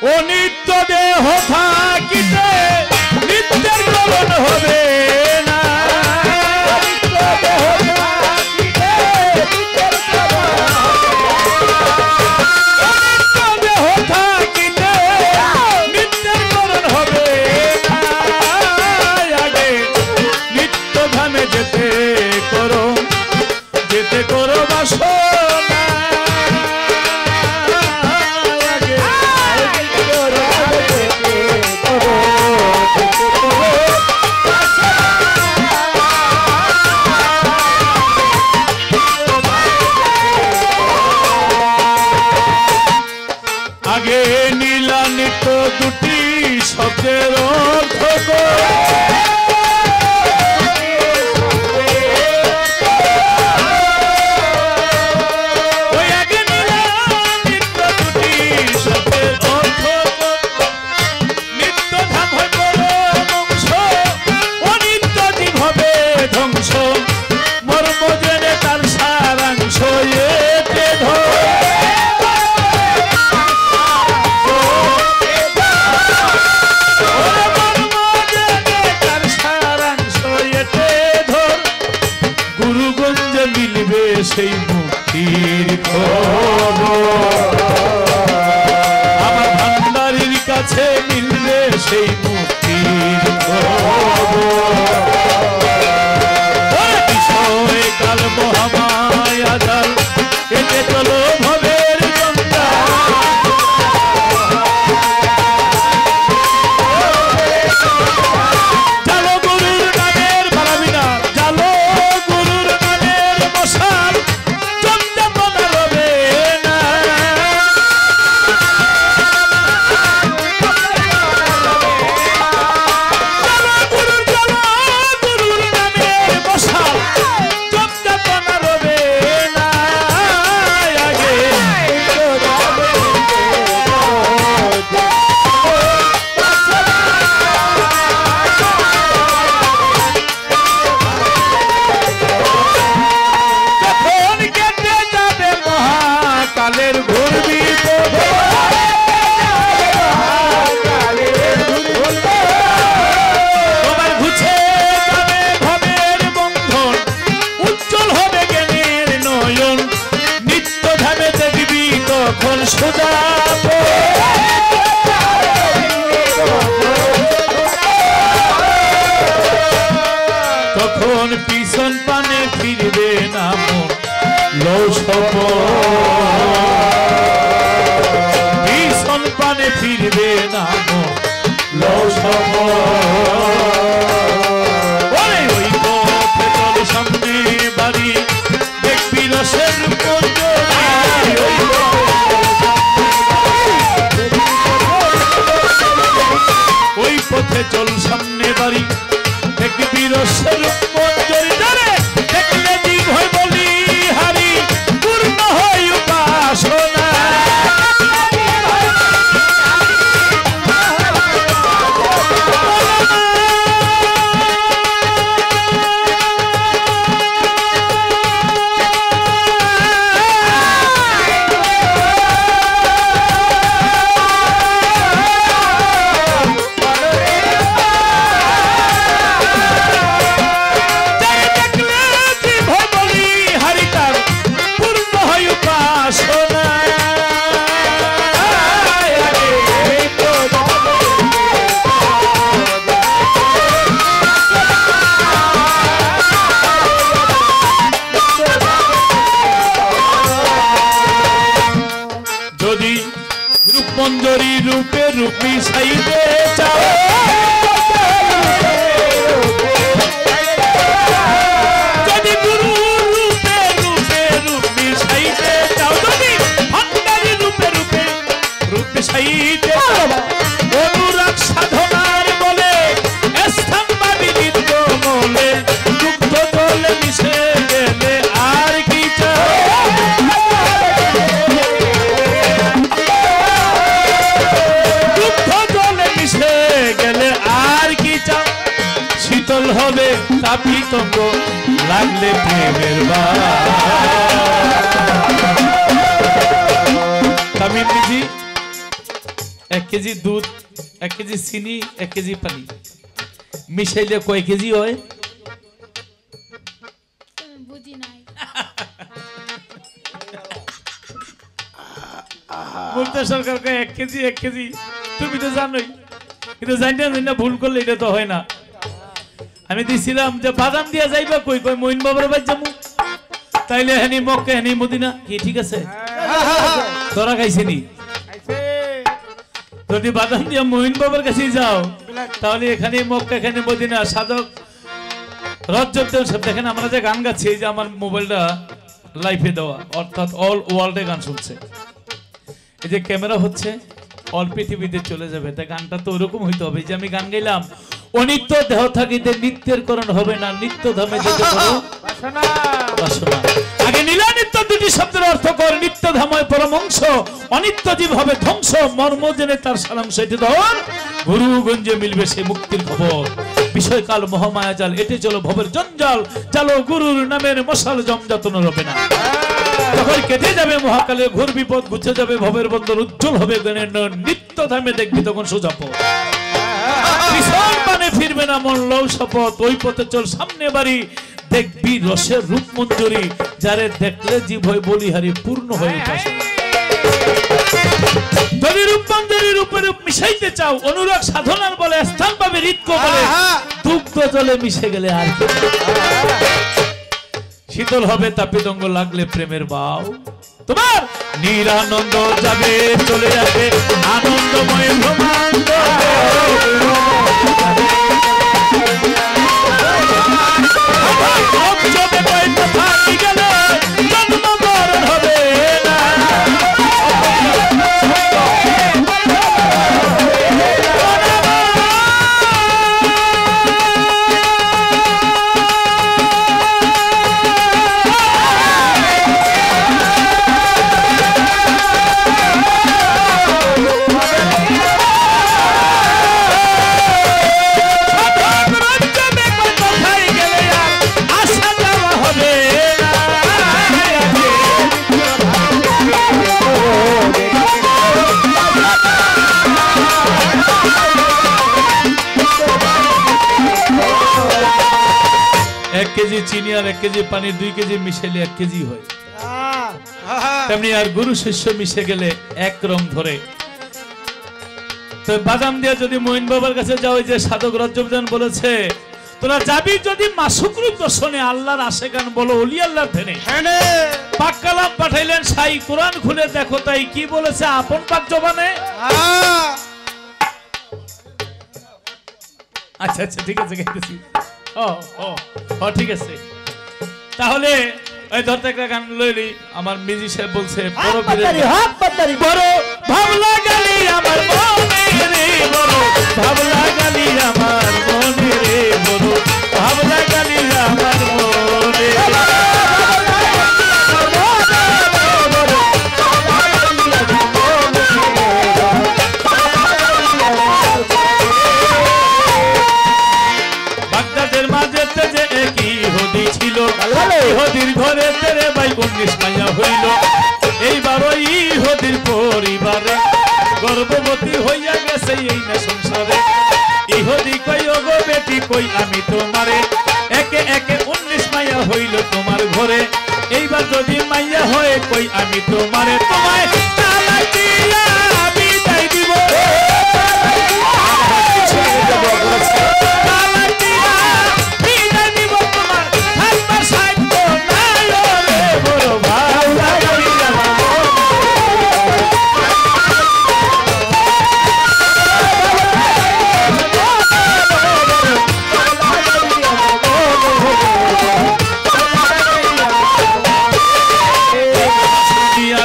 ও নিত্য দেহ থাকিতে নিত্যের গ্রহণ হবে না। নিত্য দেহ থাকিতে নিত্যের গ্রহণ হবে না। আগে নিত্য ধামে যেতে করো বাসনা। আগে নীলা নিত্য দুটি শব্দের অর্থ সেই মুক্তির খবর আমার ভান্ডারির কাছে মিলবে সেই মুক্তির খবর। বিষয় কাল মহামায়া জাল এতে চলো ভবের গঙ্গা। জালো গুরুর নামের বারাবিনা, জালো গুরুর নামের মশাল চন্দ্রপনা রবে না। জালো গুরুর নামের মশাল চন্দ্রপনা রবে না। আগে যখন কেটে যাবে মহাকালের ঘোর বিপদ, তোমার ঘুচে যাবে ভবের বন্ধন, উজ্জ্বল হবে জ্ঞানের নয়ন, নিত্য ধামে দেখবি তখন সোজা তখন পিছন পানে ফিরবে না মন লও শপথ। পিছন পানে ফিরবে না মন লও শপথ। ওই পথে চল সামনে বাড়ি দেখবি রসের ওই পথে চল সামনে বাড়ি দেখবি রসের মঞ্জরি ধরে দেখলে দিন হয় বলি হারি পূর্ণ হয় উপাসনা। যদি রূপমঞ্জরি রূপে রূপী সাইতে চাও, যদি গুরু রূপে রূপে রূপী সাইতে চাও, যদি ভান্ডারি রূপে রূপে রূপী সাইতে চাও, অনুরাগ সাধনার বলে স্থান পাবি নিত্য মলে, দুগ্ধ জলে মিশে গেলে আর কি চাও। শীতল হবে তাপিতঙ্গ লাগলে প্রেমের তামিম জি 1 কেজি দুধ 1 কেজি চিনি 1 কেজি পানি মিশাইলে কয় কেজি হয়? বুঝি নাই। বলতে সরকার কয় 1 কেজি 1 কেজি, তুমি তো জানোই, কিন্তু জানি না ভুল করলে এটা তো হয় না। আমি দিছিলাম যে বাদাম দিয়া যাইবা কই, কই মইন বাবার বাড়ি যাবো, তাইলে হেনি মক্কা হেনি মদিনা, কি ঠিক আছে? তোরা খাইছিনি? যদি বাদাম দিয়া মইন বাবার কাছে যাও তাহলে এখানে মক্কা এখানে মদিনা সাধক রজব সব দেখেন। আমরা যে গান গাচ্ছি, এই যে আমার মোবাইলটা লাইভে দেওয়া, অর্থাৎ অল ওয়ার্ল্ডে গান শুনছে, এই যে ক্যামেরা হচ্ছে অল পৃথিবীতে চলে যাবে, তাই গানটা তো ওরকম হইতে হবে যে আমি গান গাইলাম অনিত্য দেহ থাকিতে নিত্যের করণ হবে না, নিত্য ধামে যেতে পারো বাসনা। আগে নীলা নিত্য দুটি শব্দের অর্থ কর, নিত্য ধাময় পরমংশ, অনিত্য জীব হবে ধ্বংস, মর্ম জেনে তার সালাংশ এটি ধর, গুরুগঞ্জে মিলবে সে মুক্তির খবর, বিষয়কাল মহামায়া জাল এটি চলো ভবের জঞ্জাল, চালো গুরুর নামের মশাল জমযাতন রবে না। যখন কেটে যাবে মহাকালে ঘোর বিপদ, গুছে যাবে ভবের বন্দর, উজ্জ্বল হবে জ্ঞানের নয়ন, নিত্য ধামে দেখবি তখন সোজা পথ, পিছন মানে ফিরবে না মন লও শপথ, ওই পথে চল সামনে বাড়ি, দেখবি রসের রূপ মঞ্জুরি, যারে দেখলে জীব হয় বলিহারি পূর্ণ হয়ে উঠে। যদি রূপ মঞ্জুরি রূপে রূপ মিশাইতে চাও, অনুরাগ সাধনার বলে স্থান পাবে হৃদক বলে, দুগ্ধ জলে মিশে গেলে আর কি, শীতল হবে তাপিতঙ্গ লাগলে প্রেমের বাও, তোমার নিরানন্দ যাবে চলে যাবে আনন্দময় ব্রহ্মাণ্ড, চিনি আর 1 কেজি পানি 2 কেজি মিশাইলে 1 কেজি হয়, তেমনি আর গুরু শিষ্য মিশে গেলে এক রং ধরে। তো বাদাম দিয়ে যদি মইন বাবার কাছে যাও, যে সাধক রজ্জবদান বলেছে, তোরা যাবি যদি মাসুক রূপ দর্শনে, আল্লাহর আশেকান বলো ওলি আল্লাহর ধ্যানে, পাক কালাম পাঠাইলেন সাই, কোরআন খুলে দেখো তাই কি বলেছে আপন পাক জবানে। আচ্ছা আচ্ছা ঠিক আছে গাইতেছি, ও ঠিক আছে। তাহলে ওই ধরতে একটা গান লইলি, আমার মিউজিক সাহেব বলছে বড় ভাবলা গালি আমার মনে রে, বড় ভাবলা গালি আমার মনে রে, বড় ভাবলা গালি আমার মনে, বাগদাদের মাঝে যে একই ইহুদি ছিল, ইহুদির ঘরে তেরে ভাই 19 মাইয়া হইল, এইবারও ইহুদির পরিবারে গর্ভবতী হইয়া গেছে এই না সংসারে, ইহুদি কই ও গো বেটি কই আমি তোমারে, একে একে 19 মাইয়া হইল তোমার ঘরে, এইবার যদি মাইয়া হয় কই আমি তোমারে, তোমায় তালাক দিয়া বিদায় দিব, তালাক দিয়া বিদায় দিব, তোমার থাকবার সাধ্য নাই রে, বড় ভাবলা গালি আমার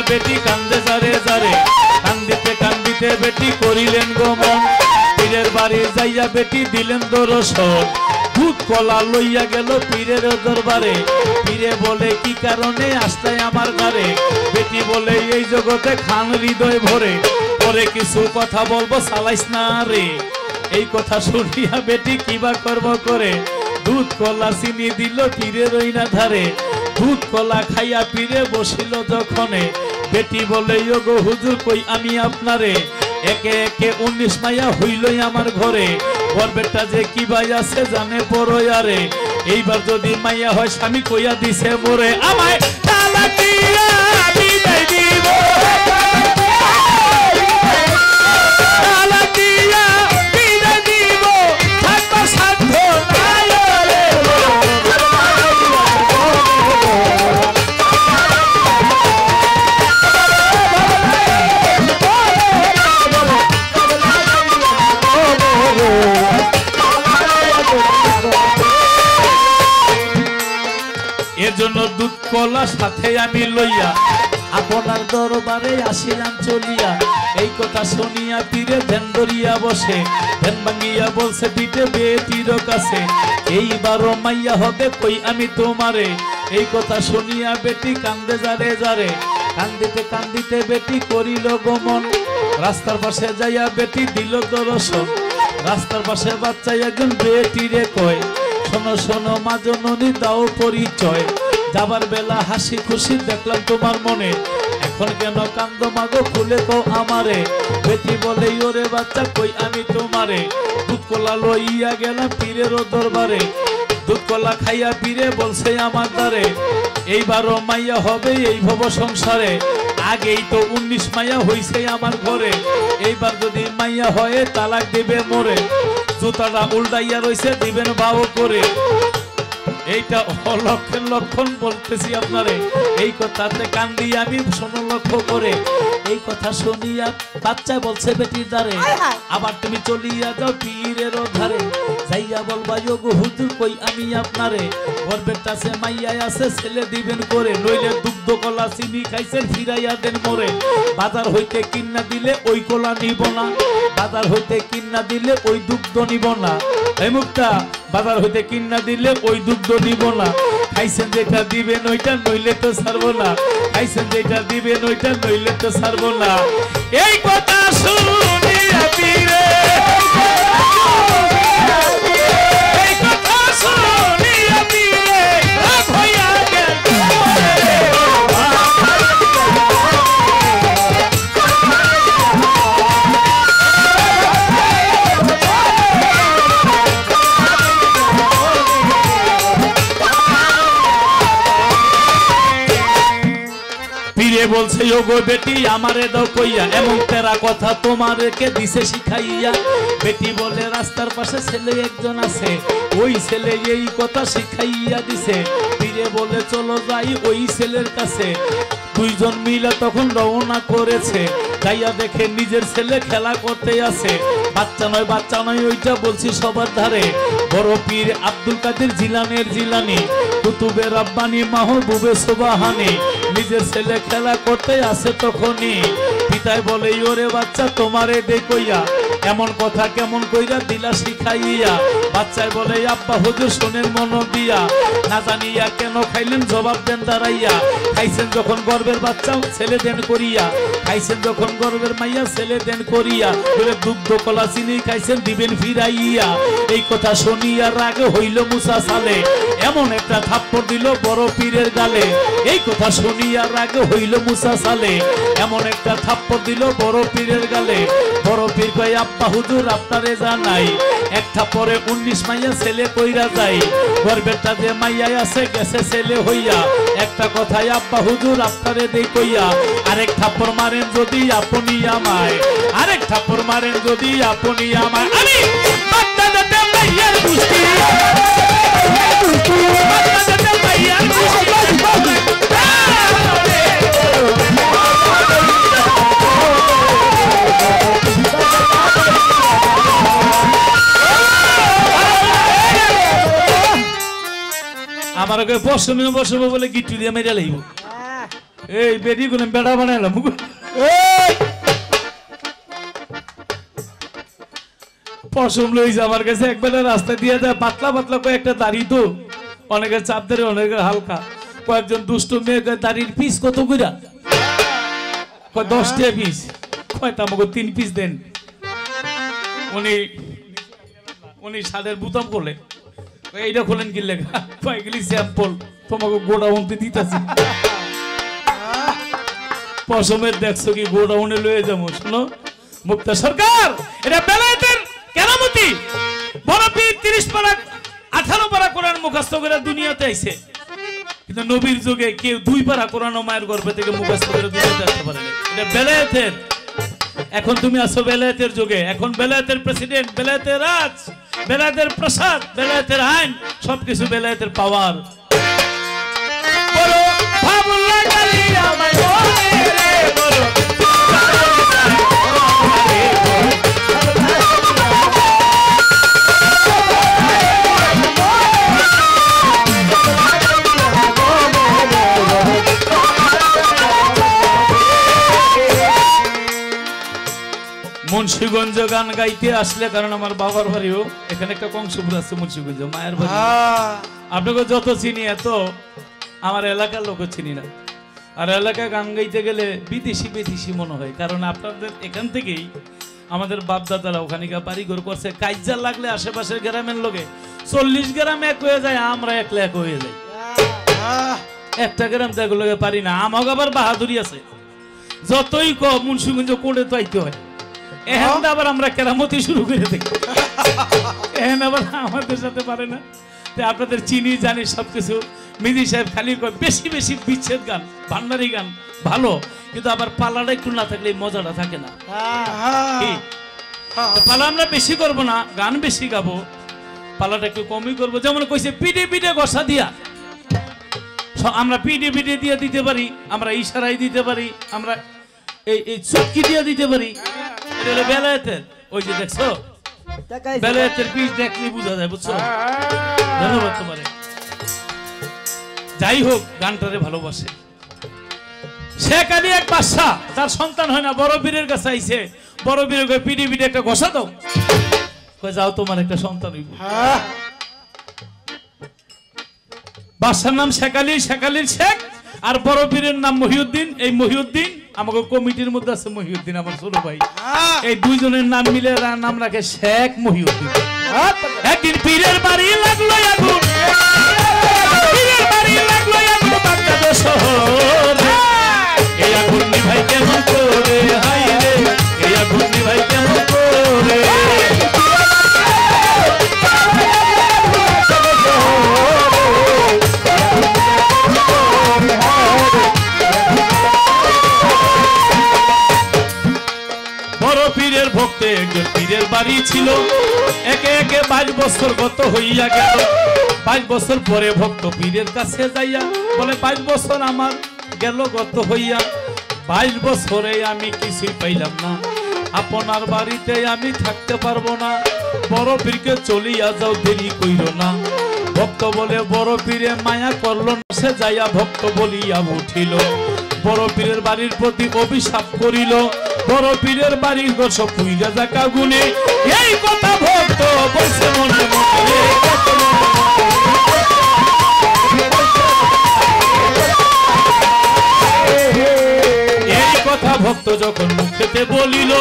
বেটি কান্দে যারে যারে, কান্দিতে কান্দিতে বেটি করিলেন গমন, পীরের বাড়ি যাইয়া বেটি দিলেন দর্শন, দুধ কলা লইয়া গেল পীরের দরবারে, পীরে বলে কি কারণে আসতে আমার ঘরে, বেটি বলে এই জগতে খান হৃদয় ভরে, পরে কিছু কথা বলবো চালাইস না রে, এই কথা শুনিয়া বেটি কিবা করব করে, দুধ কলা চিনি দিল পীরের ওই না ধারে, দুধ কলা খাইয়া পীরে বসিল যখনে, বেটি বলে গো হুজুর কই আমি আপনারে, একে একে 19 মাইয়া হইলই আমার ঘরে গর্বেরটা যে কি ভাই আছে জানে পরয়ারে এইবার যদি মাইয়া হয় স্বামী কইয়া দিছে মোরে আমায় তালাক দিয়া বিদায় দিব তালাক দিয়া বিদায় দিব থাকবা সাধ্য নাই রে এর জন্য দুধ কলা সাথে আমি লইয়া আপনার দরবারে আসিলাম চলিয়া এই কথা শুনিয়া পীরে ধ্যান ধরিয়া বসে ধ্যান ভাঙ্গিয়া বলছে পিঠে বেটির কাছে এইবারও মাইয়া হবে কই আমি তোমারে এই কথা শুনিয়া বেটি কান্দে যারে যারে কান্দিতে কান্দিতে বেটি করিল গমন রাস্তার পাশে যাইয়া বেটি দিল দর্শন রাস্তার পাশে বাচ্চা একজন বেটিরে কয় শোনো শোনো মা জননী দাও পরিচয় যাবার বেলা হাসি খুশি দেখলাম তোমার মনে এখন কেন কান্দ মাগো খুলে তো আমারে বেটি বলে ওরে বাচ্চা কই আমি তোমারে দুধ কলা লইয়া গেলাম পীরের দরবারে দুধ কলা খাইয়া পীরে বলছে আমার দ্বারে এইবারও মাইয়া হবে এই ভব সংসারে আগেই তো 19 মাইয়া হইছে আমার ঘরে এইবার যদি মাইয়া হয় তালাক দিবে মোরে জুতাটা উল্টাইয়া রইছে দিবেন ভাও করে এইটা অলক্ষণ লক্ষণ বলতেছি আপনারে এই কথাতে কান্দি আমি শোনো লক্ষ্য করে এই কথা শুনিয়া বাচ্চা বলছে বেটির দ্বারে আবার তুমি চলিয়া যাও পীরের ধারে যাইয়া বলবা গো হুজুর কই আমি আপনারে গর্বের কাছে মাইয়া আছে ছেলে দিবেন করে নইলে দুগ্ধ কলা চিনি খাইছেন ফিরাইয়া দেন মোরে বাজার হইতে কিন্না দিলে ওই কলা নিব না বাজার হইতে কিন্না দিলে ওই দুগ্ধ নিব না এই মুখটা বাজার হইতে কিন্না দিলে ওই দুগ্ধ নিব না খাইছেন যেটা দিবেন ওইটা নইলে তো ছাড়বো না খাইছেন যেটা দিবেন ওইটা নইলে তো ছাড়বো না এই কথা শুনিয়া পীরে এই কথা শুনিয়া পীরে রাগ হইয়া গেল বলছে ওগো বেটি আমারে দাও কইয়া এমন তেরা কথা তোমারে কে দিছে শিখাইয়া বেটি বলে রাস্তার পাশে ছেলে একজন আছে ওই ছেলে এই কথা শিখাইয়া দিছে পীরে বলে চলো যাই ওই ছেলের কাছে দুইজন মিলে তখন রওনা করেছে যাইয়া দেখে নিজের ছেলে খেলা করতে আছে বাচ্চা নয় ওইটা বলছি সবার ধারে বড় পীর আব্দুল কাদের জিলানের জিলানি কুতুবে রাব্বানি মাহবুবে সুবহানি নিজের ছেলে খেলা করতে আসে তখনই পিতায় বলে ওরে বাচ্চা তোমারে দে কইয়া এমন কথা কেমন কইরা দিলা শিখাইয়া বাচ্চায় বলে আব্বা হুজুর শোনেন মন দিয়া না জানিয়া কেন খাইলেন জবাব দেন দাঁড়াইয়া খাইছেন যখন গর্বের বাচ্চা ছেলে দেন করিয়া খাইছেন যখন গর্বের মাইয়া ছেলে দেন করিয়া বলে দুগ্ধ কলা চিনি খাইছেন দিবেন ফিরাইয়া এই কথা শুনিয়া রাগ হইল মুসা সালে এমন একটা থাপ্পড় দিল বড় পীরের গালে এই কথা শুনিয়া রাগ হইল মুসা সালে এমন একটা থাপ্পড় দিল বড় পীরের গালে বড় পীর কয় আব্বা হুজুর আপনারে জানাই এক থাপ্পড়ে 19 মাইয়া ছেলে কইরা যায় গর্বেরটা যে মাইয়া আছে গেছে ছেলে হইয়া একটা কথাই আব্বা হুজুর আপনারে দেই কইয়া আরেক থাপ্পড় মারেন যদি আপনি আমায় আরেক থাপ্পড় মারেন যদি আপনি আমায় আমি বাচ্চা দাদা মাইয়ার গুষ্টি বাচ্চা দাদা মাইয়ার গুষ্টি আমার বসবে বসবো বলে গিট্টু দিয়ে মেরে লাইব এই বেদি গুলো বেড়া বানাইলাম পশম লইছে আমার কাছে একবেলা রাস্তা দিয়ে যায় পাতলা পাতলা কয়েকটা দাড়ি তো অনেকের চাপ ধরে অনেকের হালকা কয়েকজন দুষ্ট মেয়ে দাড়ির পিস কত কইরা 10 টাকা পিস কয়টা আমাকে 3 পিস দেন উনি শালের বুতাম করলে এইটা খোলেন কি লেখা কয়েকগুলি স্যাম্পল তোমাকে গোডাউনতে দিতেছি পশমের দেখছো কি গোডাউনে লয়ে যাবো শোনো মুক্ত সরকার এটা বেলায়েতের কেরামতি। বড় পীর 30 পারা 18 পারা কোরআন মুখস্থ করে দুনিয়াতে আইছে, কিন্তু নবীর যুগে কেউ 2 পারা কোরআন মায়ের গর্ভ থেকে মুখস্থ করে দুনিয়াতে আসতে পারে না। এটা বেলায়েতের। এখন তুমি আছো বেলায়েতের যুগে। এখন বেলায়েতের প্রেসিডেন্ট, বেলায়েতের রাজ, বেলায়েতের প্রসাদ, বেলায়েতের আইন, সবকিছু বেলায়েতের পাওয়ার। বড় ভাবলা গালি আমায় বলে রে বড় মুন্সিগঞ্জ গান গাইতে আসলে, কারণ আমার বাবার বাড়িও এখানে, একটা কংসপুর আছে মুন্সিগঞ্জ, মায়ের বাড়ি। আপনাকে যত চিনি এত আমার এলাকার লোক চিনি না। আর এলাকায় গান গাইতে গেলে বিদেশি বিদেশি মনে হয়, কারণ আপনাদের এখান থেকেই আমাদের বাপদাদারা ওখানে বাড়িঘর করছে। কাইজা লাগলে আশেপাশের গ্রামের লোকে 40 গ্রাম এক হয়ে যায়, আমরা একলা এক হয়ে যাই। একটা গ্রাম দেখো লোকে পারি না। আমাকে আবার বাহাদুরি আছে, যতই মুন্সিগঞ্জ কোড়ে তো আইতে হয়। এখন আবার আমরা কেরামতি শুরু করে দেখি, এখন আবার আমাদের সাথে পারে না। আপনাদের চিনি জানি সবকিছু। মিজি সাহেব খালি বেশি বেশি বিচ্ছেদ গান, ভান্ডারি গান ভালো, কিন্তু আবার পালাটা একটু না থাকলে মজাটা থাকে না। পালা আমরা বেশি করব না, গান বেশি গাবো, পালাটা একটু কমই করবো। যেমন কইছে পিঠে পিঠে ঘষা দিয়া, আমরা পিঠে পিঠে দিয়ে দিতে পারি, আমরা ইশারাই দিতে পারি, আমরা এই চুটকি দিয়ে দিতে পারি। এটা হলো বেলায়েতের। ওই যে দেখছো বেলায়েতের পিঠ দেখলে বোঝা যায়, বুঝছো? ধন্যবাদ তোমারে। যাই হোক, গানটারে ভালোবাসে। শেখ আলী এক বাদশা, তার সন্তান হয় না, বড় পীরের কাছে আইছে। বড় পীরের কই পিঠে পিঠে একটা ঘষা দাও, কই যাও তোমার একটা সন্তান হইব। বাদশার নাম শেখ আলী, শেখ আলীর শেখ, আর বড় পীরের নাম মহিউদ্দিন। এই মহিউদ্দিন আমাকে কমিটির মধ্যে আছে, মহিউদ্দিন আমার ছোট ভাই। এই দুইজনের নাম মিলে নাম রাখে শেখ মহিউদ্দিন। একদিন পীরের বাড়ি লাগলো আগুন, পীরের বাড়ি লাগলো আগুন বাগদাদ শহরে। এই আগুন নিভাই কেমন করে, হাই রে এই আগুন নিভাই কেমন করে। পীরের ভক্তে একজন পীরের বাড়ি ছিল, একে একে 22 বছর গত হইয়া গেল। 22 বছর পরে ভক্ত পীরের কাছে যাইয়া বলে, 22 বছর আমার গেল গত হইয়া, 22 বছরে আমি কিছুই পাইলাম না, আপনার বাড়িতে আমি থাকতে পারবো না, বড় পীরকে চলিয়া যাও, দেরি কইরো না। ভক্ত বলে বড় পীরে মায়া করল না, সে যাইয়া ভক্ত বলিয়া উঠিল, বড় পীরের বাড়ির প্রতি অভিশাপ করিল, বড় পীরের বাড়ির ঘর সব পুইরা যাক আগুনে। এই কথা ভক্ত বলছে মনে মনে, এই কথা ভক্ত যখন মুখেতে বলিল,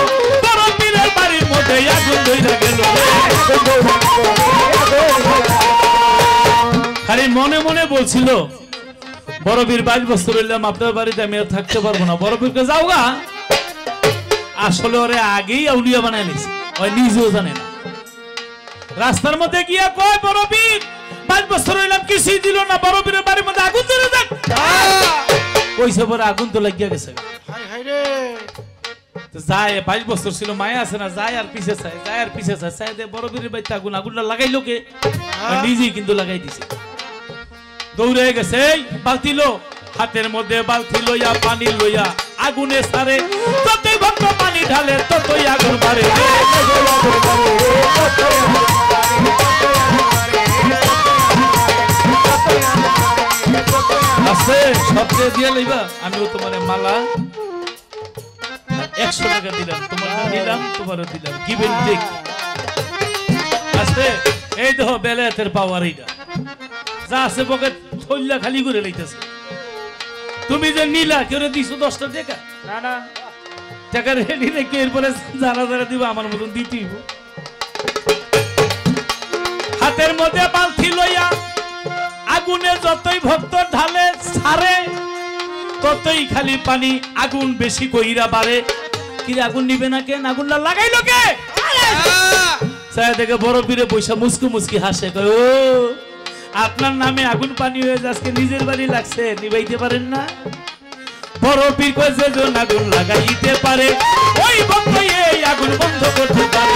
বড় পীরের বাড়ির মধ্যে আগুন ধইরা গেল। খালি মনে মনে বলছিল, বড় পীর 22 বছর হইলাম আপনার বাড়িতে আমি আর থাকতে পারবো না, বড় পীরকে যাও গা। আসলে ওরে আগেই আউলিয়া বানায় নিছে, ওই নিজেও জানে না। রাস্তার মধ্যে গিয়া কয়, বড় পীর 22 বছর হইলাম কিছুই দিল না, বড় পীরের বাড়ির মধ্যে আগুন ধরে যাক। কইছে পরে আগুন তো লাগিয়া গেছে। যায় 22 বছর ছিল, মায়া আছে না, যায় আর পিছে চায়, যায় আর পিছে চায়, চাই দে বড় পীরের বাড়িতে আগুন, আগুনটা লাগাইলো কে? নিজেই কিন্তু লাগাই দিছে। দৌড়ে গেছে, বালতি লো, হাতের মধ্যে বালতি লইয়া পানি লইয়া আগুনে সারে, যতই ভক্ত পানি ঢালে ততই আগুন বাড়ে। আছে সবচেয়ে দিয়ে লইবা, আমিও তোমার মালা 100 টাকা দিলাম, তোমার দিলাম, তোমারও দিলাম, গিভ এন্ড টেক আছে। এই দেখো বেলায়েতের পাওয়ার, এইটা যা আছে পকেট থইলা খালি করে লইতেছে। তুমি যে নীলা কেউ দিছো 10টা টাকা, না না টাকা রেডি রেখে এরপরে যারা যারা দিব আমার মতন দিতেই। হাতের মধ্যে বালতি লইয়া আগুনে যতই ভক্ত ঢালে ছাড়ে, ততই খালি পানি আগুন বেশি কইরা বাড়ে। কি আগুন নিবে না কেন আগুনটা লাগাইলো কে ছায়া দেখে বড় পীরে পয়সা মুস্কু মুস্কি হাসে কয় ও আপনার নামে আগুন পানি হয়ে আজকে নিজের বাড়ি লাগছে নিবাইতে পারেন না বড় পীর কয় যে জন আগুন লাগাইতে পারে ওই বন্ধ এই আগুন বন্ধ করতে পারে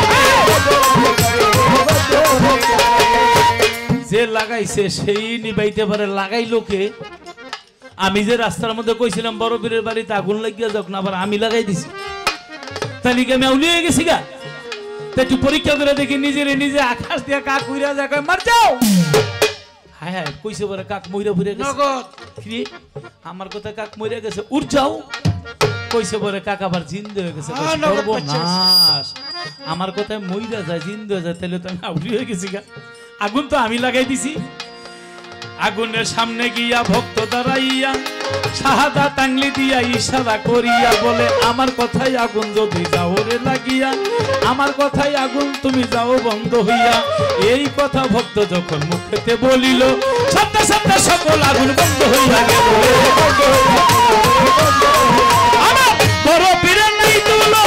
যে লাগাইছে সেই নিবাইতে পারে লাগাইলো কে আমি যে রাস্তার মধ্যে কইছিলাম বড় পীরের বাড়িতে আগুন লাগিয়া যাক না আবার আমি লাগাই দিছি তাহলে কি আমি আউলিয়ে গেছি গা তা একটু পরীক্ষা করে দেখি নিজের নিজে আকাশ দিয়ে কাক উইরা যায় কয় মার যাও হায় হায় কইছে বলে কাক মইরা ফুরে গেছে কি আমার কথা কাক মইরা গেছে উঠ যাও কইছে বলে কাক আবার জিন্দা হয়ে গেছে সর্বনাশ আমার কথায় মইরা যায় জিন্দা হয়ে যায় তাহলে তো আমি আউলি হয়ে গেছি গা আগুন তো আমি লাগাই দিছি আগুনের সামনে গিয়া ভক্ত দাঁড়াইয়া শাহাদা টাংলি দিয়া ইশারা করিয়া বলে আমার কথাই আগুন যদি যাও রে লাগিয়া আমার কথাই আগুন তুমি যাও বন্ধ হইয়া এই কথা ভক্ত যখন মুখেতে বলিল সাথে সাথে সকল আগুন বন্ধ হইয়া গেল আমার বড় পীরের নাই তুলনা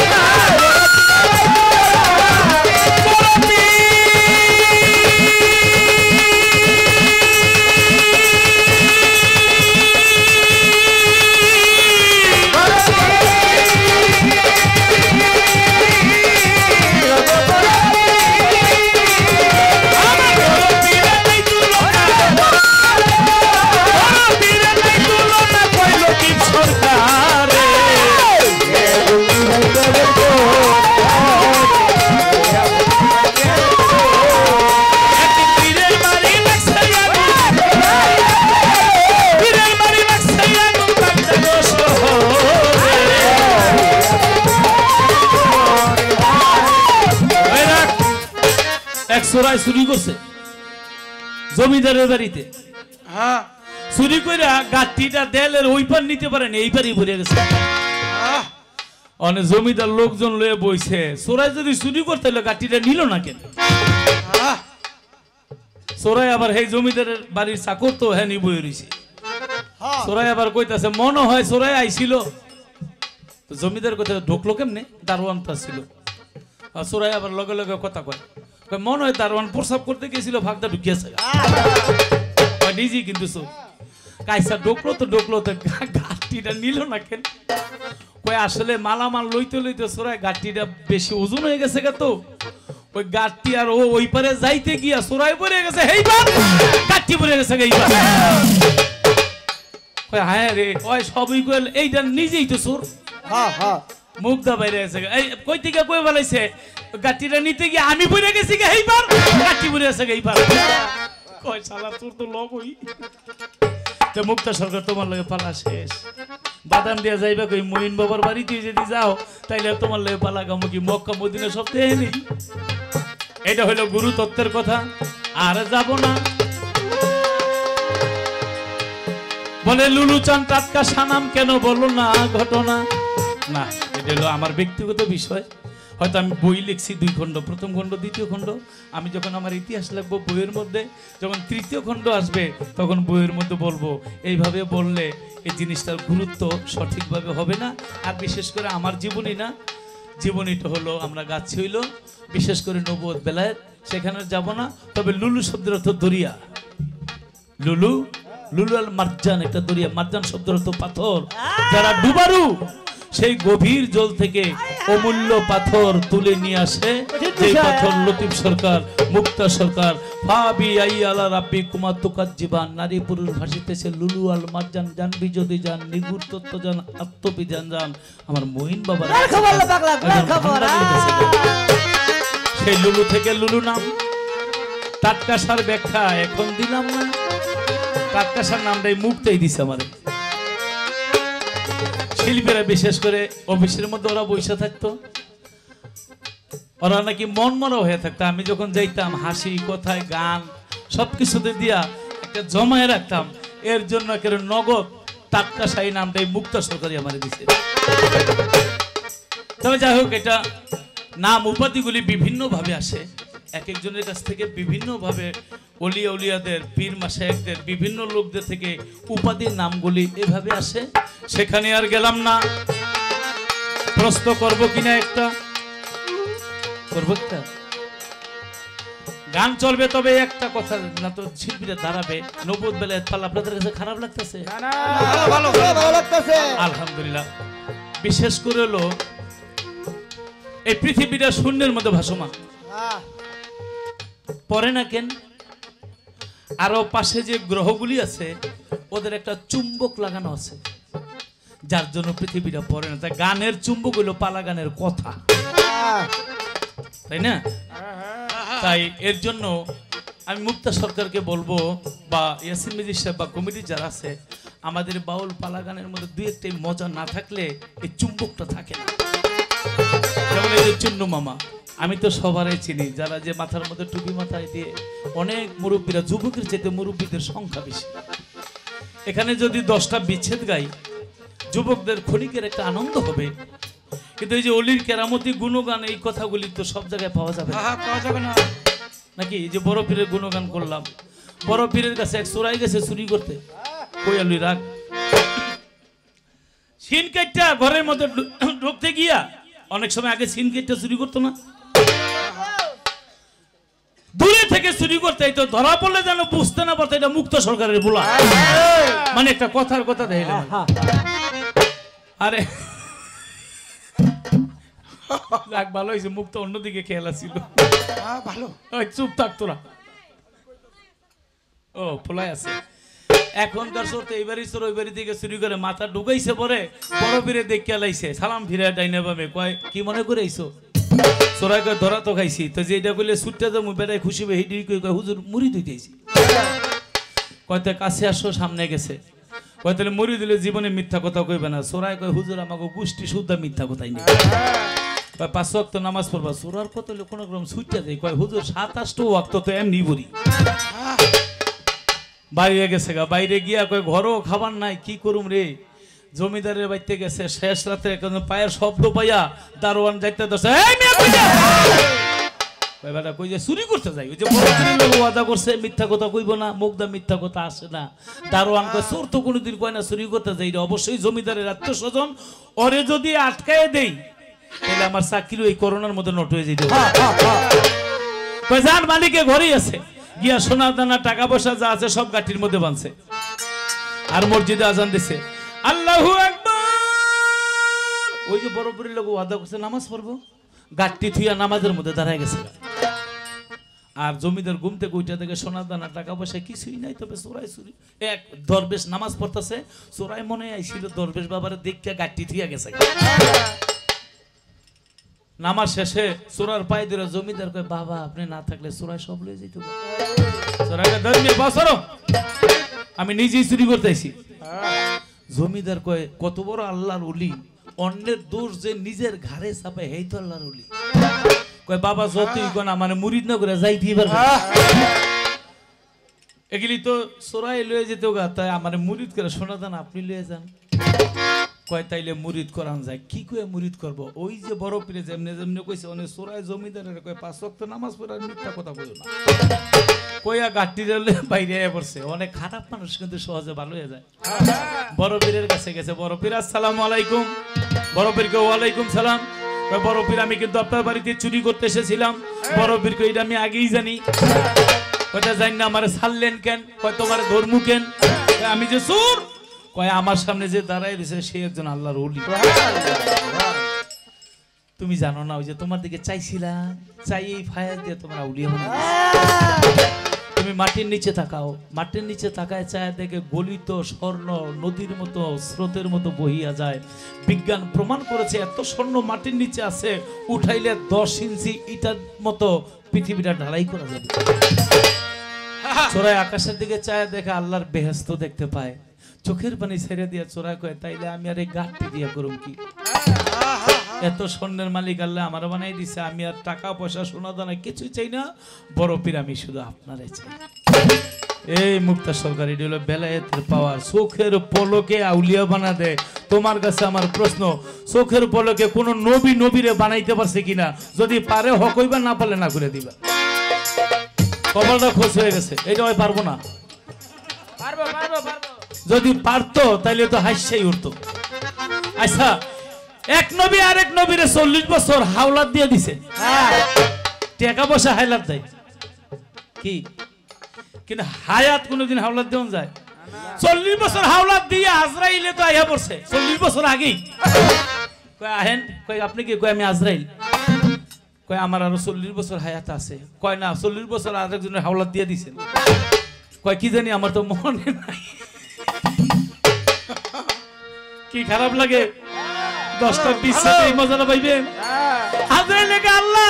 চোরাই চুরি করছে জমিদারের বাড়িতে চুরি করে গাঁটটিটা দেয়ালের ওই পার নিতে পারেনি এই পারই ভরে গেছে অনেক জমিদার লোকজন লয়ে বইছে চোরাই যদি চুরি করতে হলে গাঁটটিটা নিল না কেন চোরাই আবার এই জমিদারের বাড়ির চাকর তো হ্যাঁ বই রয়েছে চোরাই আবার কইতাছে মনে হয় চোরাই আইছিল জমিদার কোথায় ঢুকলো কেমনে দারোয়ানটা ছিল চোরাই আবার লগে লগে কথা কয় মনে হয় দারোয়ান প্রসাব করতে গেছিল ভাগটা ঢুকিয়েছে নিজেই কিন্তু কাইসা ঢুকলো তো গাঁটটিটা নিল না কেন কই আসলে মালামাল লইতে লইতে চোরাই গাঁটটিটা বেশি ওজন হয়ে গেছে তো ওই গাঁটটি আর ওই পারে যাইতে গিয়া চোরাই পড়ে গেছে এইবার গাঁটটি পড়ে গেছে এইবার কই হ্যাঁ রে ওই সবই কইল এইটা নিজেই তো চোর মুখটা বাইরে গেছে এই কই থেকে কই বলাইছে গাঁটটিটা নিতে গিয়ে আমি পড়ে গেছি এইবার গাঁটটি পড়ে গেছে এইবার কয় শালা তোর তো লগ হই তো মুক্তা সরকার তোমার লগে পালা শেষ বাদাম দিয়া যাইবা কই মঈন বাবার বাড়িতে যদি যাও তাইলে তোমার লগে পালা গামো কি মক্কা মদিনা সব তেই নেই এটা হলো গুরু তত্ত্বের কথা আর যাব না বলে লুলু চান টাটকা সানাম কেন বলো না ঘটনা না এটা হলো আমার ব্যক্তিগত বিষয় হয়তো আমি বই লিখছি 2 খণ্ড প্রথম খণ্ড দ্বিতীয় খণ্ড আমি যখন আমার ইতিহাস লিখবো বইয়ের মধ্যে যখন তৃতীয় খণ্ড আসবে তখন বইয়ের মধ্যে বলবো এইভাবে বললে এই জিনিসটার গুরুত্ব সঠিকভাবে হবে না আর বিশেষ করে আমার জীবনী না জীবনীটা হলো আমরা গাচ্ছি হইল বিশেষ করে নবুয়ত বেলায়েত সেখানে যাব না তবে লুলু শব্দের অর্থ দরিয়া লুলু লুলু আল মারজান একটা দরিয়া মারজান শব্দের অর্থ পাথর যারা ডুবারু সেই গভীর জল থেকে অমূল্য পাথর তুলে নিয়ে আসে যে পাথর লতিফ সরকার মুক্তা সরকার ফাবি আই আলা রাব্বি কুমা তুকাজ্জিবান নারী পুরুষ ভাসিতেছে লুলু আল মারজান জানবি যদি জান নিগুড় তত্ত্ব জান আত্মবিধান জান আমার মঈন বাবা সেই লুলু থেকে লুলু নাম টাটকা সার ব্যাখ্যা এখন দিলাম না টাটকা সার নামটাই মুক্তাই দিছে আমারে শিল্পীরা বিশেষ করে অফিসের মধ্যে ওরা বসে থাকতো ওরা নাকি মন মরা হয়ে থাকতো আমি যখন যাইতাম হাসি কথায় গান সবকিছুতে দিয়া একটা জমায় রাখতাম এর জন্য একেবারে নগদ টাটকা শাহী নামটাই মুক্তা সরকারি আমার দিছে তবে যাই হোক এটা নাম উপাধিগুলি বিভিন্ন ভাবে আসে এক একজনের কাছ থেকে বিভিন্ন ভাবে ওলিয়া উলিয়াদের পীর মাশায়েখদের বিভিন্ন লোকদের থেকে উপাধির নামগুলি এভাবে আসে সেখানে আর গেলাম না প্রশ্ন করব কিনা একটা করবো একটা গান চলবে, তবে একটা কথা না তো শিল্পীরা দাঁড়াবে। নবুদ বেলায় পাল আপনাদের কাছে খারাপ লাগতেছে? ভালো লাগতেছে আলহামদুলিল্লাহ। বিশেষ করে হলো এই পৃথিবীটা শূন্যের মধ্যে ভাসমান, পরে না কেন? আরো পাশে যে গ্রহগুলি আছে ওদের একটা চুম্বক লাগানো আছে, যার জন্য পৃথিবীটা পড়ে না। তাই গানের চুম্বক হইলো পালা গানের কথা, তাই না? তাই এর জন্য আমি মুক্তা সরকারকে বলবো, বা ইয়াসিন মিজি সাহেব বা কমিটি যারা আছে, আমাদের বাউল পালা গানের মধ্যে দুই একটাই মজা না থাকলে এই চুম্বকটা থাকে না। যেমন এই যে চুন্নু মামা, আমি তো সবারই চিনি, যারা যে মাথার মধ্যে টুপি মাথায় দিয়ে অনেক মুরব্বীরা, যুবকের চাইতে মুরব্বীদের সংখ্যা বেশি। এখানে যদি 10টা বিচ্ছেদ গাই, যুবকদের ক্ষণিকের একটা আনন্দ হবে, কিন্তু এই যে অলির কেরামতি গুণগান, এই কথাগুলি তো সব জায়গায় পাওয়া যাবে না নাকি? এই যে বড় পীরের গুণগান করলাম, বড় পীরের কাছে এক চোরাই গেছে চুরি করতে, কই আলুই রাখ সিন কেটটা ঘরের মধ্যে ঢুকতে গিয়া, অনেক সময় আগে সিন কেটটা চুরি করতো না, দূরে থেকে চুরি করতে, তো ধরা পড়লে যেন বুঝতে না পারতো এটা মুক্ত সরকারের বলা, মানে একটা কথার কথা দেখলে। আরে ভালো হয়েছে, মুক্ত অন্যদিকে খেলা ছিল, ভালো চুপ থাকতো না। ও পোলাই আছে এখনকার সত্যি, এইবারই চোর ওইবারই দিকে চুরি করে মাথা ঢুকাইছে, পরে বড় বীরে দেখে লাইছে, সালাম ফিরে ডাইনে বামে কয় কি মনে করে আইছো? চোরাই কয় ধরা তো খাইছি, তো যেটা বললে ছুটতে যাবো বেড়ায় খুশি হয়ে হিডি কয় হুজুর মুড়ি দিতেছি, কয়তে কাছে আসো, সামনে গেছে, কয় তাহলে মুড়ি দিলে জীবনে মিথ্যা কথা কইবে না। চোরাই কয় হুজুর আমাকে গোষ্ঠী শুদ্ধা মিথ্যা কথাই নেই, 5 ওয়াক্ত নামাজ পড়বা। চোরার কত কোনো রকম ছুটতে দেয়, কয় হুজুর 7-8 ওয়াক্ত তো এমনি বলি। বাইরে গেছে গা, বাইরে গিয়া কয় ঘরও খাবার নাই, কি করুম রে? জমিদারের বাড়িতে গেছে, শেষ রাতে পায়ের শব্দ পাইয়া দারোয়ান যাইতে দশে কই যে চুরি করতে যাই, ওই যে ওয়াদা করছে মিথ্যা কথা কইব না, মুখদা মিথ্যা কথা আসে না। দারোয়ান কয় চোর তো কোনোদিন কয় না চুরি করতে যাই, অবশ্যই জমিদারের আত্মীয় স্বজন, ওরে যদি আটকায় দেই তাহলে আমার চাকরি এই করোনার মধ্যে নট হয়ে যেত। কয় যার মালিকে ঘরেই আছে, গিয়া সোনা দানা টাকা পয়সা যা আছে সব গাঠির মধ্যে বাঁধছে, আর মসজিদে আজান দিছে আল্লাহু আকবার। ওই যে বড় বড় লোক ওয়াদা করছে নামাজ পড়বো, গাঠটি থুইয়া নামাজের মধ্যে দাঁড়ায় গেছে। আর জমিদার ঘুম থেকে উঠে থেকে সোনা দানা টাকা পয়সা কিছুই নাই, তবে চোরাই চুরি। এক দরবেশ নামাজ পড়তেছে, চোরাই মনে আইছিল দরবেশ বাবারে দেখতে গাঠটি থুইয়া গেছে। নামাজ শেষে চোরার পায়ে ধরে জমিদার কয় বাবা আপনি না থাকলে চোরাই সব লয়ে যেত। আমি নিজেই চুরি করতেছি। জমিদার কয় কত বড় আল্লাহর ওলি, অন্যের দোষ যে নিজের ঘাড়ে চাপে হেই তো আল্লাহর ওলি। কয় বাবা যতই কোনা মানে মুরিদ না করে যাই দিয়ে পারবে, এগুলি তো চোরাই লয়ে যেত গা, তাই আমার মুরিদ করে শোনা দেন আপনি লয়ে যান। কয় তাইলে মুরিদ করান যায়, কি কয়ে মুরিদ করব? ওই যে বড় পীরে যেমনি যেমনি কইছে অনেক চোরাই জমিদারের কয় 5 ওয়াক্ত নামাজ পড়ে আর মিথ্যা কথা বলো না, কইয়া গাঠটি রেলে বাইরে পড়ছে। অনেক খারাপ মানুষ কিন্তু সহজে ভালো হয়ে যায়। বড় পীরের কাছে গেছে, বড় পীর আসসালামু আলাইকুম। বড় পীরকে ওয়ালাইকুম সালাম। বড় পীর আমি কিন্তু আপনার বাড়িতে চুরি করতে এসেছিলাম। বড় পীরকে এটা আমি আগেই জানি। কয়টা জানি না আমারে ছাড়লেন কেন? কয় তোমার ধর্ম কেন? আমি যে চোর। কয় আমার সামনে যে দাঁড়ায় রয়েছে সে একজন আল্লাহর ওলি। তুমি জানো না ওই যে তোমার দিকে চাইছিলাম, চাই এই ফায়ার দিয়ে তোমরা উলিয়ে বানাই। তুমি মাটির নিচে তাকাও, মাটির নিচে তাকায় চায় দেখে গলিত স্বর্ণ নদীর মতো স্রোতের মতো বহিয়া যায়। বিজ্ঞান প্রমাণ করেছে এত স্বর্ণ মাটির নিচে আছে, উঠাইলে 10 ইঞ্চি ইটার মতো পৃথিবীটা ঢালাই করা যাবে। চোরাই আকাশের দিকে চায় দেখে আল্লাহর বেহেশত দেখতে পায়, চোখের পানি ছেড়ে দিয়া চোরাই কয় তাইলে আমি আর এই গাঠটি দিয়া করুম কি? এত স্বর্ণের মালিক আল্লাহ আমার বানাই দিছে, আমি আর টাকা পয়সা সোনা দানা কিছুই চাই না। বড় পীর আমি শুধু আপনারাই চাই। এই মুক্তা সরকার এটি হলো বেলায়েতের পাওয়ার। চোখের পলকে আউলিয়া বানা দেয়। তোমার কাছে আমার প্রশ্ন, চোখের পলকে কোন নবী নবীরে বানাইতে পারছে কিনা? যদি পারে হক হইবা, না পারলে না করে দিবা। কপালটা খোঁজ হয়ে গেছে, এটা হয় পারবো না। যদি পারতো তাইলে তো হাসিই উঠতো। আচ্ছা এক নবী আরেক নবীরে 40 বছর হাওলাত দিয়ে দিছে। টাকা পয়সা হাওলাত দেয় কি, কিন্তু হায়াত কোনদিন হাওলাত দেওয়া যায়? 40 বছর হাওলাত দিয়ে আজরাইলে তো আইয়া পড়ছে 40 বছর আগেই। কয় আহেন, কয় আপনি কি? কয় আমি আজরাইল। কয় আমার আরো 40 বছর হায়াত আছে। কয় না, 40 বছর আরেকজনের হাওলাত দিয়ে দিছেন। কয় কি জানি, আমার তো মনে নাই। কি খারাপ লাগে? 10টা 20 সাথে এই মজাটা পাইবেন। আজরাইল লেগে আল্লাহ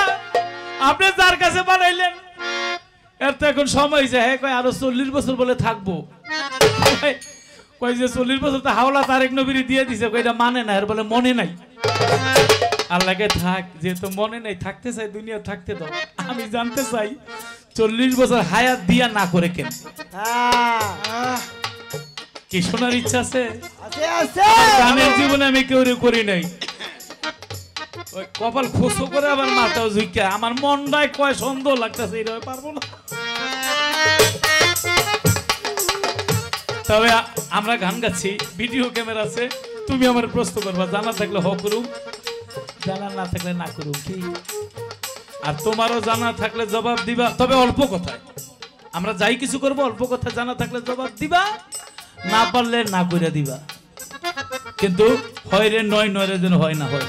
আপনি যার কাছে বানাইলেন এর তো এখন সময় হয়েছে। হ্যাঁ, কয় আরো 40 বছর বলে থাকবো। কয় যে 40 বছর তো হাওলা তারেক নবীর দিয়ে দিছে। কয় এটা মানে না, এর বলে মনে নাই। আল্লাহকে থাক, যেহেতু মনে নাই, থাকতে চাই দুনিয়া থাকতে দাও। আমি জানতে চাই 40 বছর হায়াত দিয়া না করে কেন? কি শোনার ইচ্ছা আছে? গানের জীবনে আমি কেউ করি নাই। ওই কপাল খুশো করে আবার মাথাও ঝুঁকা আমার মনটায় কয় সন্দেহ লাগতেছে, এইভাবে পারবো না। তবে আমরা গান গাচ্ছি, ভিডিও ক্যামেরা আছে, তুমি আমার প্রশ্ন করবা, জানা থাকলে হ করুম, জানা না থাকলে না করুম। কি আর তোমারও জানা থাকলে জবাব দিবা, তবে অল্প কথায়। আমরা যাই কিছু করবো অল্প কথা, জানা থাকলে জবাব দিবা, না পারলে না করে দিবা। কিন্তু হয় রে নয়, নয় রে যেন হয় না হয়।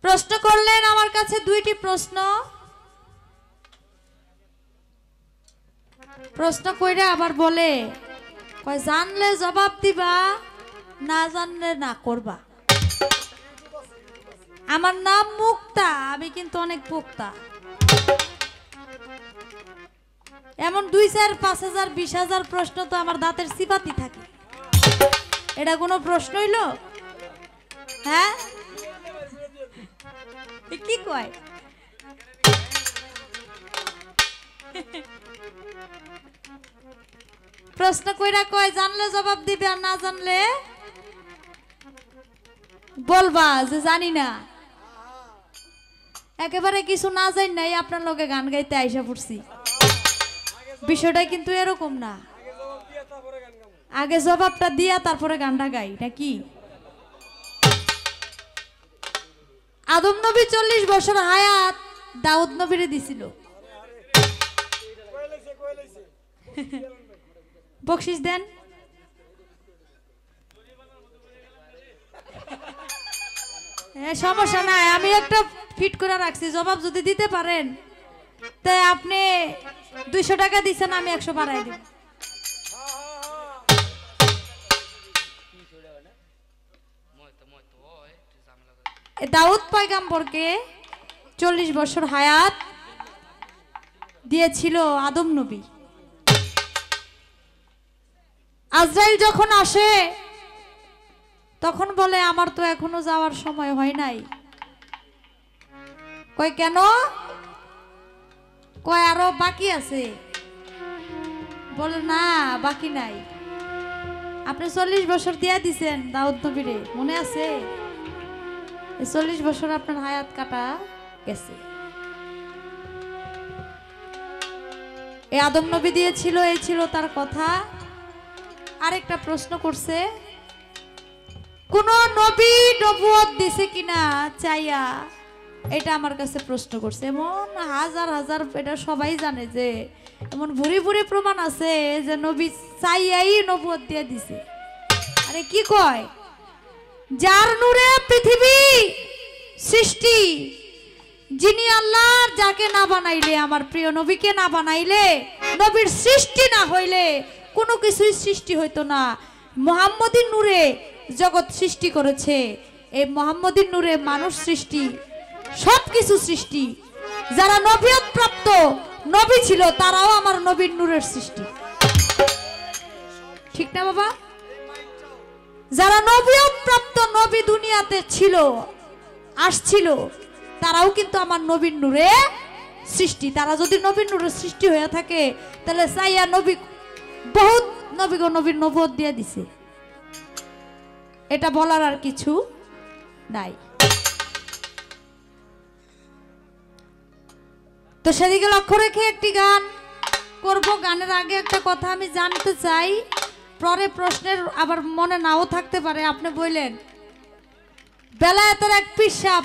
প্রশ্ন করলেন আমার কাছে 2টি প্রশ্ন। প্রশ্ন কইরা আবার বলে কয় জানলে জবাব দিবা, না জানলে না করবা। আমার নাম মুক্তা, আমি কিন্তু অনেক পোক্তা। এমন 2, 4, 5 হাজার 20 হাজার প্রশ্ন তো আমার দাঁতের সিপাতি থাকে। এটা কোনো প্রশ্ন হইল? হ্যাঁ, কি কয়? প্রশ্ন কইরা কয় জানলে জবাব দিবে, আর না জানলে বলবা যে জানি না। একেবারে কিছু না জানি নাই আপনার লগে গান গাইতে আইসা পড়ছি। বিষয়টা কিন্তু এরকম না, আগে জবাবটা দিয়া তারপরে গানটা গাই নাকি? আদম নবী 40 বছর হায়াত দাউদ নবীরে দিছিল। বকশিস দেন। সমস্যা নাই, আমি একটা ফিট করে রাখছি। জবাব যদি দিতে পারেন তাই আপনি 200 টাকা দিচ্ছেন, আমি 100 বাড়াই দিব। দাউদ পয়গম্বরকে 40 বছর হায়াত দিয়েছিল আদম নবী। আজরাইল যখন আসে তখন বলে আমার তো এখনো যাওয়ার সময় হয় নাই। কয় কেন? কয় আরো বাকি আছে। বলে না বাকি নাই, আপনি 40 বছর দিয়া দিছেন দাউদ নবীরে, মনে আছে? 40 বছর আপনার হায়াত কাটা গেছে। এই আদম নবী দিয়েছিল, এই ছিল তার কথা। আরেকটা প্রশ্ন করছে, কোন নবী নবুয়ত দিছে কিনা চাইয়া, এটা আমার কাছে প্রশ্ন করছে। এমন হাজার হাজার, এটা সবাই জানে যে এমন ভুরি ভুরি প্রমাণ আছে যে নবী চাইয়াই নবুয়ত দিয়ে দিছে। আরে কি কয়? যার নূরে পৃথিবী সৃষ্টি, যিনি আল্লাহ যাকে না বানাইলে, আমার প্রিয় নবীকে না বানাইলে, নবীর সৃষ্টি না হইলে কোনো কিছুই সৃষ্টি হইতো না। মুহাম্মদী নূরে জগৎ সৃষ্টি করেছে। এই মুহাম্মদী নূরে মানুষ সৃষ্টি, সবকিছু সৃষ্টি। যারা নবীয়ত প্রাপ্ত নবী ছিল তারাও আমার নবীর নূরের সৃষ্টি, ঠিক না বাবা? যারা নবীয়ত প্রাপ্ত নবী দুনিয়াতে ছিল, আসছিল, তারাও কিন্তু আমার নবীর নূরে সৃষ্টি। তারা যদি নবীর নূরে সৃষ্টি হয়ে থাকে তাহলে চাইয়া নবী বহুত নবীগো নবীর নবুয়ত দিয়ে দিছে। এটা বলার আর কিছু নাই। তো সেদিকে লক্ষ্য রেখে একটি গান করব। গানের আগে একটা কথা আমি জানতে চাই, পরে প্রশ্নের আবার মনে নাও থাকতে পারে। আপনি বললেন বেলায়েতের এক পিসাব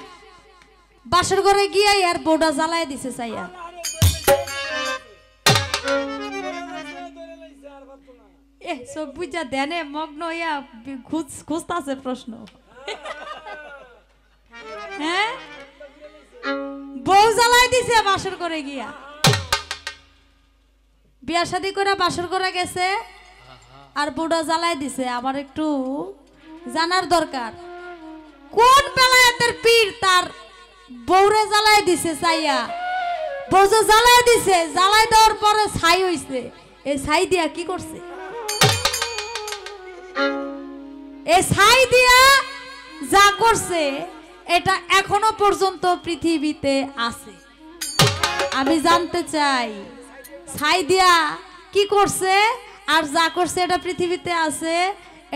বাসর ঘরে গিয়ে আর বউটা জ্বালায় দিছে চাইয়া। সব বুঝা দেনে মগ্ন হইয়া খুঁজতাছে প্রশ্ন। হ্যাঁ, বউ জ্বালাই দিছে বাসর করে গিয়া। বিয়া শাদী করে বাসর করে গেছে আর বউটা জ্বালাই দিছে। আমার একটু জানার দরকার, কোন বেলায়েতের পীর তার বউরে জ্বালাই দিছে চাইয়া? বউ যে জ্বালাই দিছে, জ্বালাই দেওয়ার পরে ছাই হইছে, এই ছাই দিয়া কি করছে? এই ছাই দিয়া যা করছে এটা এখনো পর্যন্ত পৃথিবীতে আছে। আমি জানতে চাই ছাই দিয়া কি করছে আর যা করছে এটা পৃথিবীতে আছে,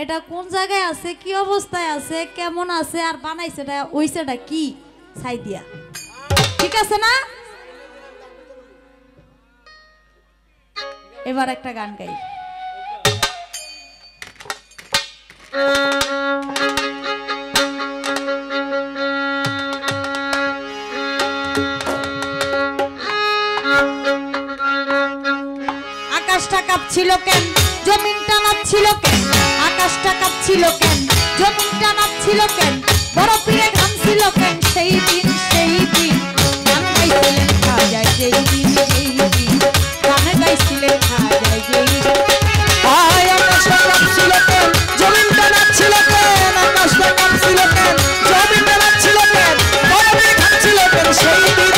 এটা কোন জায়গায় আছে, কি অবস্থায় আছে, কেমন আছে, আর বানাইছে এটা ওইছেটা কি ছাই দিয়া? ঠিক আছে না? এবার একটা গান গাই। আকাশটা কাঁপছিল কেন, জমিনটা নাচছিল কেন? আকাশটা কাঁপছিল কেন, জমিনটা নাচছিল কেন? বড় পীরে ঘামছিল কেন? সেই দিন গান গাইছিলেন খাজায় যেই দিন, গান গাইছিলেন খাজায় যেই দিন। আকাশটা কাঁপছিল কেন, জমিনটা নাচছিল কেন? আকাশটা কাঁপছিল কেন, জমিনটা নাচছিল কেন? বড় পীরে ঘামছিল কেন? সেই দিন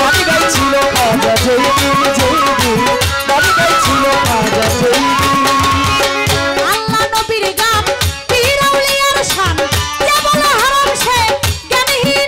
গান গাইছিল খাজা যেই দিন, গান গাইছিল খাজা যেই দিন। আল্লাহ নবীর গান, পীর আউলিয়ার শান, কে বলে হারাম সে জ্ঞানহীন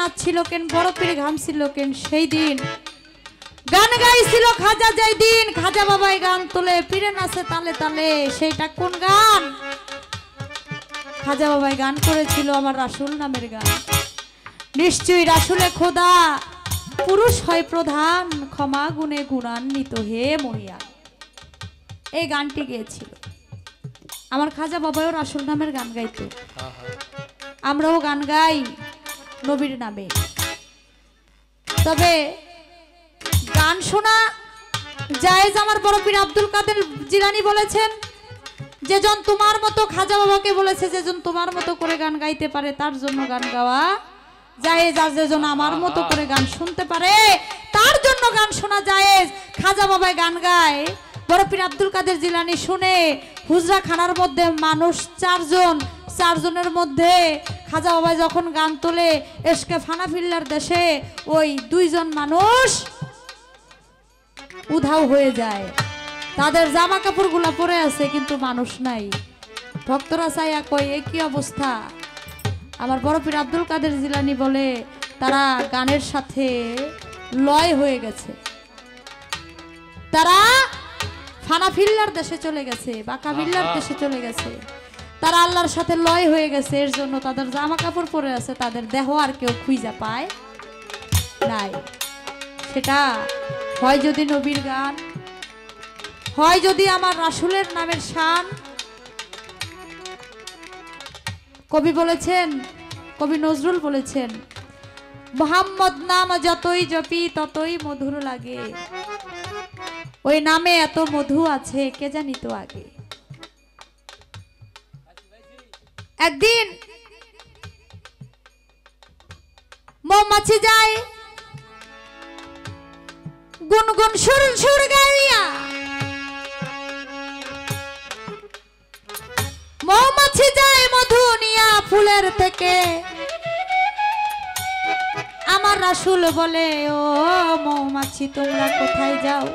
নাচছিল কেন, বড় পীর ঘামছিল কেন, সেই দিন গান গাইছিল খাজা। যেই দিন খাজা বাবাই গান তোলে, পীরে নাচে তালে তালে, সেইটা কোন গান? খাজা বাবাই গান করেছিল আমার রাসূল নামের গান। নিশ্চয়ই রাসূলে খোদা পুরুষ হয় প্রধান, ক্ষমা গুণে গুণান্বিত হে মহিয়ান। এই গানটি গেয়েছিল আমার খাজা বাবাও রাসূল নামের গান গাইতো, আমরাও গান গাই নবীর নামে। তবে গান শোনা জায়েজ। আমার বড় পীর আব্দুল কাদের জিলানী বলেছেন, যেজন তোমার মতো, খাজা বাবাকে বলেছে যেজন তোমার মতো করে গান গাইতে পারে তার জন্য গান গাওয়া জায়েজ, আর যেজন আমার মতো করে গান শুনতে পারে তার জন্য গান শোনা জায়েজ। খাজা বাবাই গান গায়, বড় পীর আব্দুল কাদের জিলানী শুনে। হুজরা খানার মধ্যে মানুষ চারজনের মধ্যে খাজা বাবাই যখন গান তোলে, এসকে ফানাফিল্লার দেশে ওই দুইজন মানুষ উধাও হয়ে যায়। তাদের জামা কাপড় গুলা পরে আছে কিন্তু মানুষ নাই। ভক্তরা চাইয়া কই এ কি অবস্থা? আমার বড় পীর আব্দুল কাদের জিলানী বলে তারা গানের সাথে লয় হয়ে গেছে, তারা ফানাফিল্লার দেশে চলে গেছে, বাকাবিল্লার দেশে চলে গেছে, তারা আল্লাহর সাথে লয় হয়ে গেছে। এর জন্য তাদের জামা কাপড় পরে আছে, তাদের দেহ আর কেউ খুঁজা পায় নাই। সেটা হয় যদি নবীর গান, হয় যদি আমার রাসূলের নামের শান। কবি বলেছেন, কবি নজরুল বলেছেন, মুহাম্মদ নাম যতই জপি ততই মধুর লাগে, ওই নামে এত মধু আছে কে জানি তো আগে। একদিন মৌমাছি যায় গুনগুন সুর সুর গাইয়া, মৌমাছি যায় মধু নিয়া ফুলের থেকে। আমার রাসূল বলে, ও মৌমাছি তোমরা কোথায় যাও?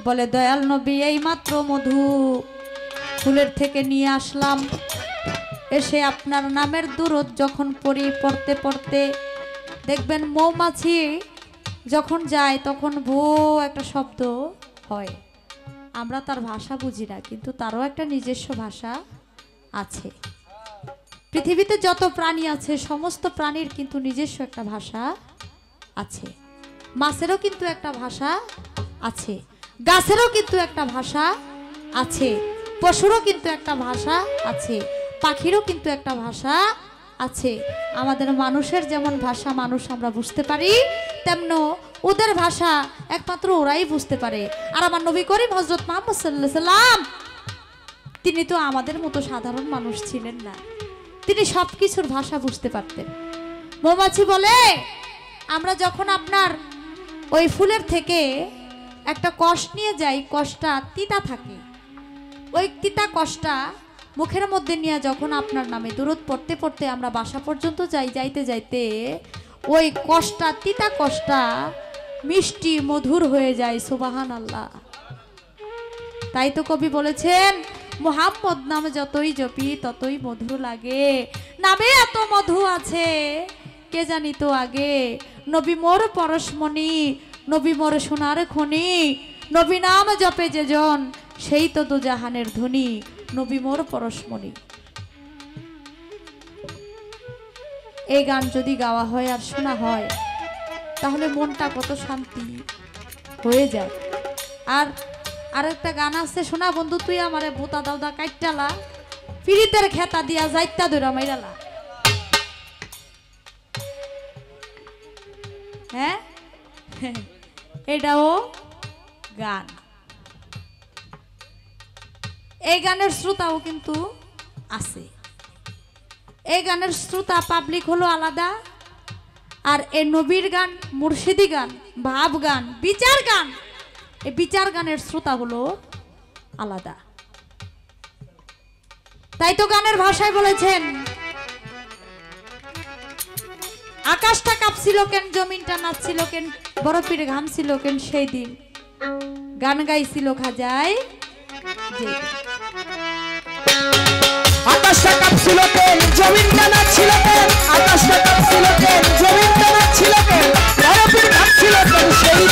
বলে, দয়াল নবী এই মাত্র মধু ফুলের থেকে নিয়ে আসলাম, এসে আপনার নামের দুরূদ যখন পড়তে পড়তে দেখবেন মৌমাছি যখন যায় তখন ভো একটা শব্দ হয়। আমরা তার ভাষা বুঝি না, কিন্তু তারও একটা নিজস্ব ভাষা আছে। পৃথিবীতে যত প্রাণী আছে সমস্ত প্রাণীর কিন্তু নিজস্ব একটা ভাষা আছে। মাছেরও কিন্তু একটা ভাষা আছে, গাছেরও কিন্তু একটা ভাষা আছে, পশুরও কিন্তু একটা ভাষা আছে, পাখিরও কিন্তু একটা ভাষা আছে। আমাদের মানুষের যেমন ভাষা মানুষ আমরা বুঝতে পারি, তেমনি ওদের ভাষা একমাত্র ওরাই বুঝতে পারে। আর আমার নবী করিম হযরত মুহাম্মদ সাল্লাল্লাহু আলাইহি সাল্লাম তিনি তো আমাদের মতো সাধারণ মানুষ ছিলেন না, তিনি সবকিছুর ভাষা বুঝতে পারতেন। মৌমাছি বলে, আমরা যখন আপনার ওই ফুলের থেকে একটা কষ নিয়ে যাই, কষটা তিতা থাকে, ওই তিতা কষটা মুখের মধ্যে নিয়ে যখন আপনার নামে দুরূদ পড়তে পড়তে আমরা বাসা পর্যন্ত যাই, যাইতে যাইতে ওই কষটা, তিতা কষটা মিষ্টি মধুর হয়ে যায়। সুবহানাল্লাহ। তাই তো কবি বলেছেন, মুহাম্মদ নাম যতই জপি ততই মধুর লাগে, নামে এত মধু আছে কে জানি তো আগে। নবী মোর পরশমণি, নবী মোর সোনার খনি, নবী নাম জপে যেজন সেই তো দুজাহানের ধনী, নবী মোর পরশমণি। এই গান যদি গাওয়া হয় আর শোনা হয় তাহলে মনটা কত শান্তি হয়ে যায়। আর আরেকটা গান আছে, শোনা বন্ধু তুই আমারে ভূতা দাউদা কাইটালা, পিরিতের খেতা দিয়া যাইতা ধরা মাইরালা। হ্যাঁ, এটাও গান। এই গানের শ্রোতাও কিন্তু আছে। এই গানের শ্রোতা পাবলিক হলো আলাদা, আর এই নবীর গান, মুর্শিদি গান, ভাব গান, বিচার গান, এই বিচার গানের শ্রোতা হলো আলাদা। তাই তো গানের ভাষায় বলেছেন, আকাশটা কাঁপছিল কেন, জমিনটা নাচছিল কেন, বরফের ঘামছিল কেন, সেই দিন গান গাইছিল খাজায়। আকাশটা কাঁপছিল কেন জমিনটা নাচছিল কেন আকাশটা কাঁপছিল কেন জমিনটা নাচছিল কেন বরফের ভাবছিল কেন সেই